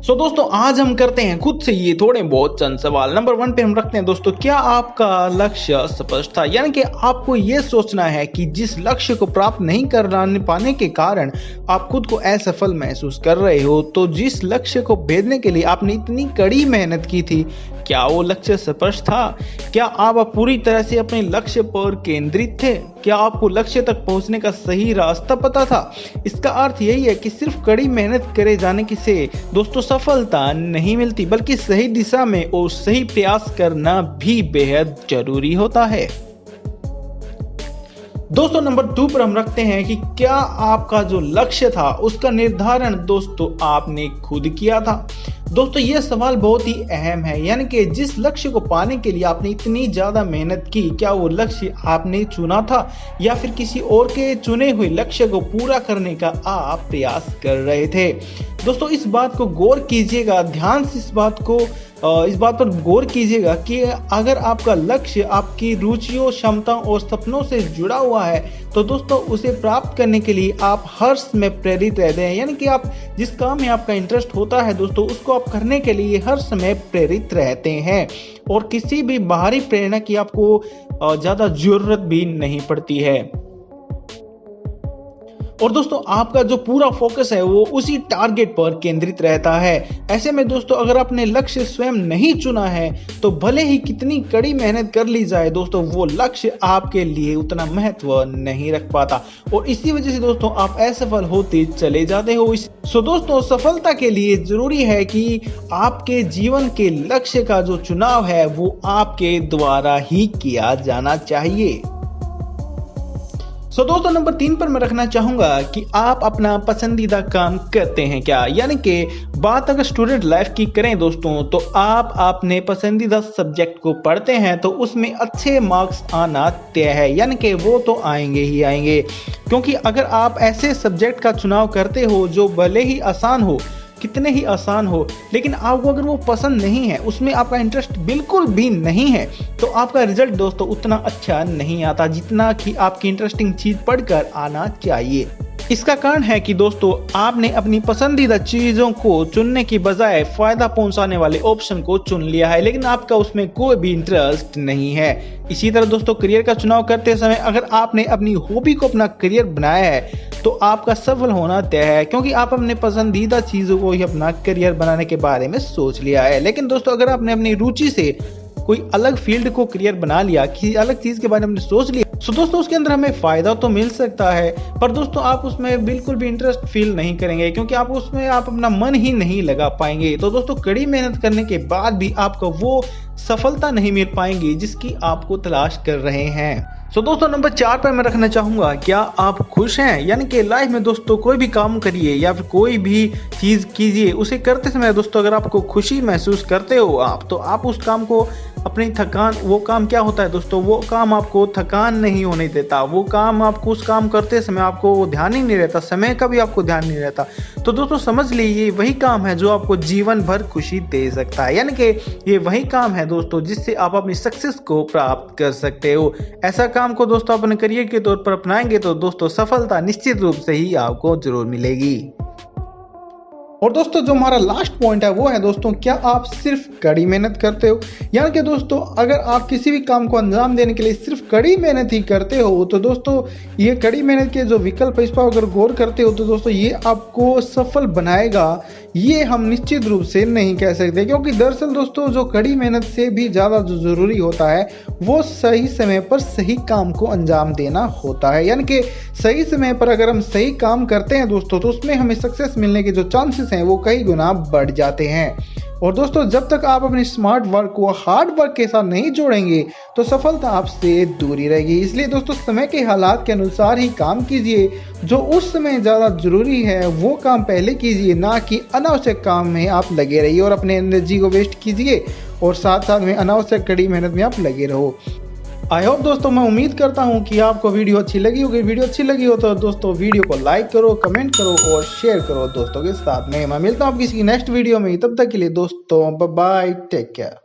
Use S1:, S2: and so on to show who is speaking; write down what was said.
S1: दोस्तों आज हम करते हैं खुद से ये थोड़े बहुत चंद सवाल। नंबर 1 पे हम रखते हैं दोस्तों, क्या आपका लक्ष्य स्पष्ट था? यानी कि आपको ये सोचना है कि जिस लक्ष्य को प्राप्त नहीं कर पाने के कारण आप खुद को असफल महसूस कर रहे हो, तो जिस लक्ष्य को भेदने के लिए आपने इतनी कड़ी मेहनत की थी, क्या वो लक्ष्य स्पष्ट था? क्या आप पूरी तरह से अपने लक्ष्य पर केंद्रित थे? क्या आपको लक्ष्य तक पहुंचने का सही रास्ता पता था? इसका अर्थ यही है कि सिर्फ कड़ी मेहनत करे जाने की से दोस्तों सफलता नहीं मिलती, बल्कि सही दिशा में और सही प्रयास करना भी बेहद जरूरी होता है। दोस्तों नंबर 2 पर हम रखते हैं कि क्या आपका जो लक्ष्य था उसका निर्धारण दोस्तों आपने खुद किया था? दोस्तों ये सवाल बहुत ही अहम है, यानी कि जिस लक्ष्य को पाने के लिए आपने इतनी ज्यादा मेहनत की, क्या वो लक्ष्य आपने चुना था या फिर किसी और के चुने हुए लक्ष्य को पूरा करने का आप प्रयास कर रहे थे? दोस्तों इस बात को गौर कीजिएगा, ध्यान से इस बात पर गौर कीजिएगा कि अगर आपका लक्ष्य आपकी रुचियों, क्षमताओं और सपनों से जुड़ा हुआ है, तो दोस्तों उसे प्राप्त करने के लिए आप हर समय प्रेरित रहते हैं। यानी कि आप जिस काम में आपका इंटरेस्ट होता है दोस्तों, उसको आप करने के लिए हर समय प्रेरित रहते हैं और किसी भी बाहरी प्रेरणा की आपको ज्यादा जरूरत भी नहीं पड़ती है। और दोस्तों आपका जो पूरा फोकस है वो उसी टारगेट पर केंद्रित रहता है। ऐसे में दोस्तों अगर आपने लक्ष्य स्वयं नहीं चुना है, तो भले ही कितनी कड़ी मेहनत कर ली जाए दोस्तों, वो लक्ष्य आपके लिए उतना महत्व नहीं रख पाता और इसी वजह से दोस्तों आप असफल होते चले जाते हो। दोस्तों सफलता के लिए जरूरी है कि आपके जीवन के लक्ष्य का जो चुनाव है वो आपके द्वारा ही किया जाना चाहिए। दोस्तों नंबर 3 पर मैं रखना चाहूंगा कि आप अपना पसंदीदा काम करते हैं क्या? यानी कि बात अगर स्टूडेंट लाइफ की करें दोस्तों, तो आप अपने पसंदीदा सब्जेक्ट को पढ़ते हैं तो उसमें अच्छे मार्क्स आना तय है, यानी कि वो तो आएंगे ही आएंगे। क्योंकि अगर आप ऐसे सब्जेक्ट का चुनाव करते हो जो भले ही आसान हो, कितने ही आसान हो, लेकिन आपको अगर वो पसंद नहीं है, उसमें आपका इंटरेस्ट बिल्कुल भी नहीं है, तो आपका रिजल्ट दोस्तों उतना अच्छा नहीं आता जितना कि आपकी इंटरेस्टिंग चीज पढ़कर आना चाहिए। इसका कारण है कि दोस्तों आपने अपनी पसंदीदा चीजों को चुनने की बजाय फायदा पहुंचाने वाले ऑप्शन को चुन लिया है, लेकिन आपका उसमें कोई भी इंटरेस्ट नहीं है। इसी तरह दोस्तों करियर का चुनाव करते समय अगर आपने अपनी हॉबी को अपना करियर बनाया है, तो आपका सफल होना तय है, क्योंकि आप अपने पसंदीदा चीजों को ही अपना करियर बनाने के बारे में सोच लिया है। लेकिन दोस्तों अगर आपने अपनी रुचि से कोई अलग फील्ड को करियर बना लिया, किसी अलग चीज के बारे में सोच लिया, तो दोस्तों उसके अंदर हमें फायदा तो मिल सकता है, पर दोस्तों आप उसमें बिल्कुल भी इंटरेस्ट फील नहीं करेंगे, क्योंकि आप उसमें अपना मन ही नहीं लगा पाएंगे। तो दोस्तों कड़ी मेहनत करने के बाद भी आपको वो सफलता नहीं मिल पाएंगी जिसकी आपको तलाश कर रहे हैं। दोस्तों नंबर 4 पर मैं रखना चाहूंगा, क्या आप खुश हैं? यानी कि लाइफ में दोस्तों कोई भी काम करिए या फिर कोई भी चीज कीजिए, उसे करते समय दोस्तों अगर आपको खुशी महसूस करते हो आप, तो आप उस काम को अपनी थकान, वो काम क्या होता है दोस्तों, वो काम आपको थकान नहीं होने देता, वो काम आपको उस काम करते समय आपको ध्यान ही नहीं रहता, समय का भी आपको ध्यान नहीं रहता। तो दोस्तों समझ लीजिए वही काम है जो आपको जीवन भर खुशी दे सकता है, यानी कि ये वही काम है दोस्तों जिससे आप अपनी सक्सेस को प्राप्त कर सकते हो। ऐसा काम को दोस्तों अपने करियर के तौर पर अपनाएंगे तो दोस्तों सफलता निश्चित रूप से ही आपको जरूर मिलेगी। और दोस्तों जो हमारा लास्ट पॉइंट है वो है दोस्तों, क्या आप सिर्फ कड़ी मेहनत करते हो? यानी कि दोस्तों अगर आप किसी भी काम को अंजाम देने के लिए सिर्फ कड़ी मेहनत ही करते हो, तो दोस्तों ये कड़ी मेहनत के जो विकल्प है इस पर अगर गौर करते हो, तो दोस्तों ये आपको सफल बनाएगा, ये हम निश्चित रूप से नहीं कह सकते। क्योंकि दरअसल दोस्तों जो कड़ी मेहनत से भी ज़्यादा जो ज़रूरी होता है वो सही समय पर सही काम को अंजाम देना होता है। यानी कि सही समय पर अगर हम सही काम करते हैं दोस्तों, तो उसमें हमें सक्सेस मिलने के जो चांसेस हैं वो कई गुना बढ़ जाते हैं। और दोस्तों जब तक आप अपने स्मार्ट वर्क को हार्ड वर्क के साथ नहीं जोड़ेंगे, तो सफलता आपसे दूरी रहेगी। इसलिए दोस्तों समय के हालात के अनुसार ही काम कीजिए, जो उस समय ज़्यादा जरूरी है वो काम पहले कीजिए, ना कि अनावश्यक काम में आप लगे रहिए और अपने एनर्जी को वेस्ट कीजिए और साथ साथ में अनावश्यक कड़ी मेहनत में आप लगे रहो। आई होप दोस्तों, मैं उम्मीद करता हूं कि आपको वीडियो अच्छी लगी होगी। वीडियो अच्छी लगी हो तो दोस्तों वीडियो को लाइक करो, कमेंट करो और शेयर करो दोस्तों के साथ में। मैं मिलता हूं किसी नेक्स्ट वीडियो में, तब तक के लिए दोस्तों बाय बाय, टेक केयर।